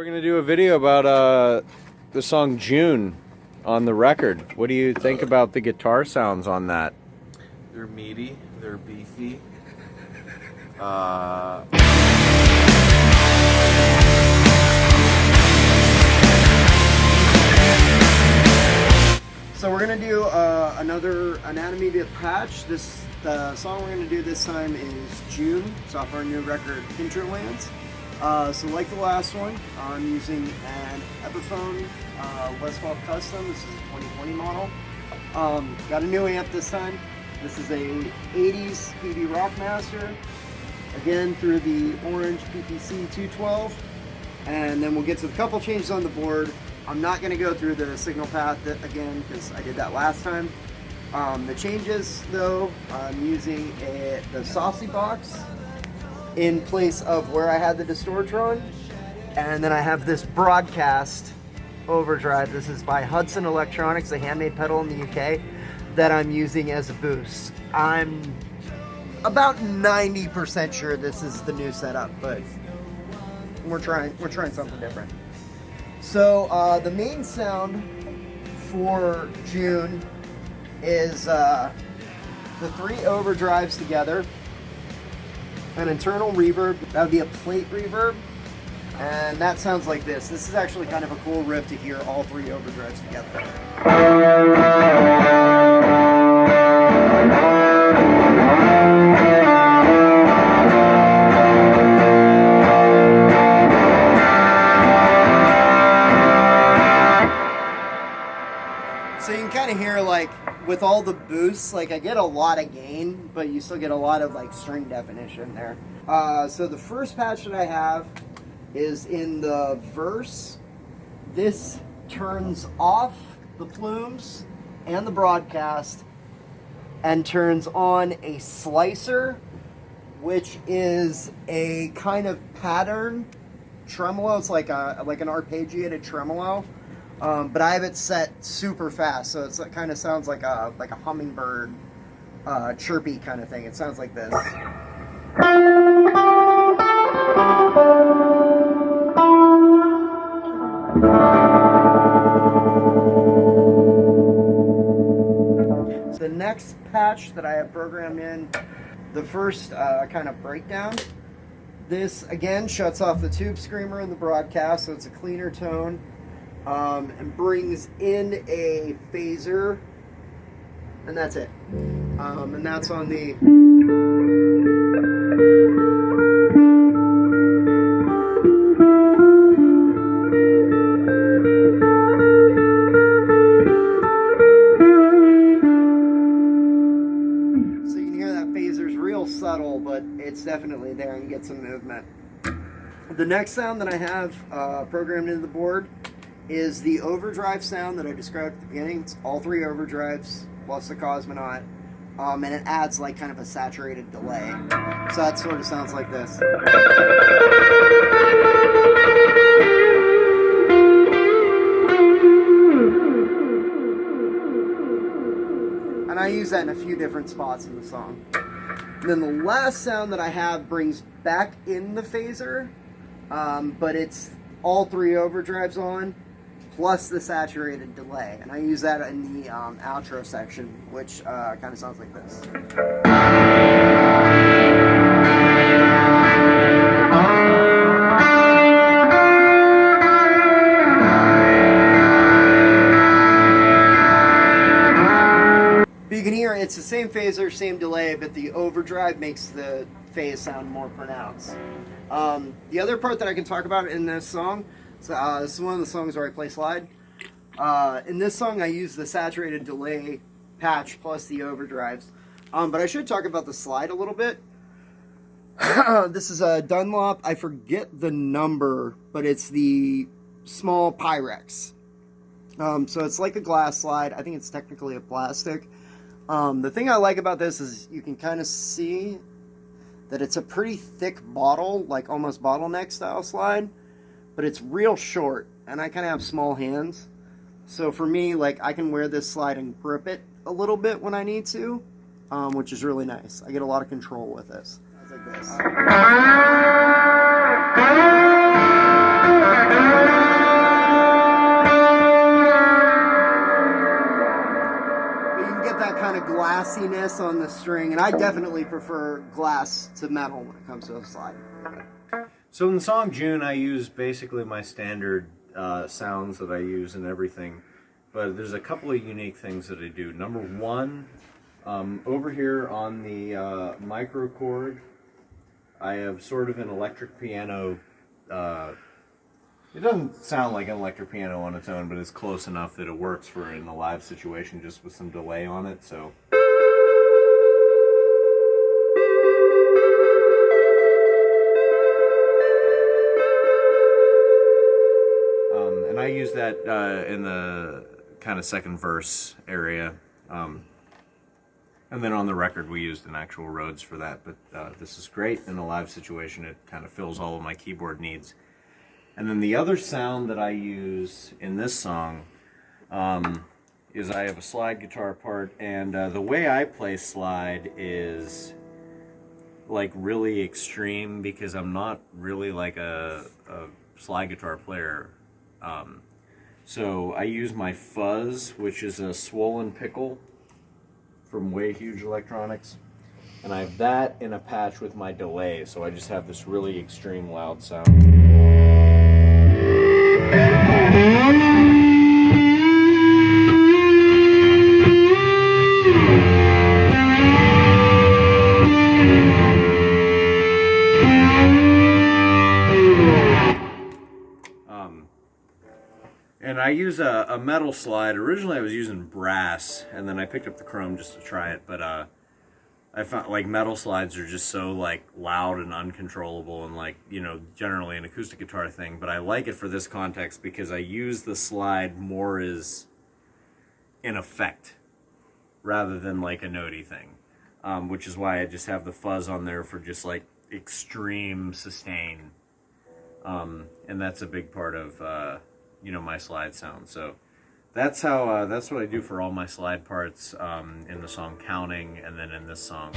we're going to do a video about the song June on the record. What do you think about the guitar sounds on that? They're meaty, they're beefy. So we're going to do another Anatomy of a Patch. The song we're going to do this time is June. It's off our new record, Hinterlands. So like the last one, I'm using an Epiphone Les Paul Custom. This is a 2020 model. Got a new amp this time. This is a 80s Peavey Rockmaster. Again, through the orange PPC 212. And then we'll get to a couple changes on the board. I'm not going to go through the signal path again because I did that last time. The changes, though, I'm using the Saucy box in place of where I had the Distortron, and then I have this Broadcast overdrive. This is by Hudson Electronics, a handmade pedal in the UK that I'm using as a boost. I'm about 90% sure this is the new setup, but we're trying something different. So the main sound for June is the 3 overdrives together, an internal reverb, that would be a plate reverb, and that sounds like this. This is actually kind of a cool riff to hear all 3 overdrives together. So you can kind of hear, like, with all the boosts, like, I get a lot of gain, but you still get a lot of, like, string definition there. So the first patch that I have is in the verse. This turns off the plumes and the Broadcast and turns on a slicer, which is a kind of pattern tremolo. It's like an arpeggiated tremolo. But I have it set super fast, so it kind of sounds like a hummingbird, chirpy kind of thing. It sounds like this. The next patch that I have programmed in, the first kind of breakdown, this again shuts off the tube screamer in the Broadcast, so it's a cleaner tone. And brings in a phaser, and that's it. And that's on the so you can hear that phaser's real subtle, but it's definitely there and get some movement. The next sound that I have programmed into the board is the overdrive sound that I described at the beginning. It's all 3 overdrives plus the Cosmonaut, and it adds like kind of a saturated delay. So that sort of sounds like this. And I use that in a few different spots in the song. And then the last sound that I have brings back in the phaser, but it's all 3 overdrives on, plus the saturated delay. And I use that in the outro section, which kind of sounds like this. But you can hear it's the same phaser, same delay, but the overdrive makes the phase sound more pronounced. The other part that I can talk about in this song, so this is one of the songs where I play slide. In this song, I use the saturated delay patch plus the overdrives. But I should talk about the slide a little bit. This is a Dunlop. I forget the number, but it's the small Pyrex. So it's like a glass slide. I think it's technically a plastic. The thing I like about this is you can kind of see that it's a pretty thick bottle, like almost bottleneck style slide. But it's real short, and I kind of have small hands. So for me, like, I can wear this slide and grip it a little bit when I need to, which is really nice. I get a lot of control with this. Sounds like this. string, and I definitely prefer glass to metal when it comes to a slide. So in the song June, I use basically my standard sounds that I use and everything, but there's a couple of unique things that I do. Number one, over here on the micro chord, I have sort of an electric piano. It doesn't sound like an electric piano on its own, but it's close enough that it works for in a live situation, just with some delay on it. So. And I use that in the kind of second verse area. And then on the record we used an actual Rhodes for that, but this is great in a live situation. It kind of fills all of my keyboard needs. And then the other sound that I use in this song is I have a slide guitar part, and the way I play slide is like really extreme because I'm not really like a slide guitar player. So I use my fuzz, which is a swollen pickle from Way Huge Electronics, and I have that in a patch with my delay, so I just have this really extreme loud sound. And I use a metal slide. Originally I was using brass, and then I picked up the chrome just to try it, but I found like metal slides are just so like loud and uncontrollable and like, you know, generally an acoustic guitar thing, but I like it for this context because I use the slide more as an effect rather than like a notey thing, which is why I just have the fuzz on there for just like extreme sustain, and that's a big part of you know, my slide sound. So that's how that's what I do for all my slide parts in the song Counting, and then in this song.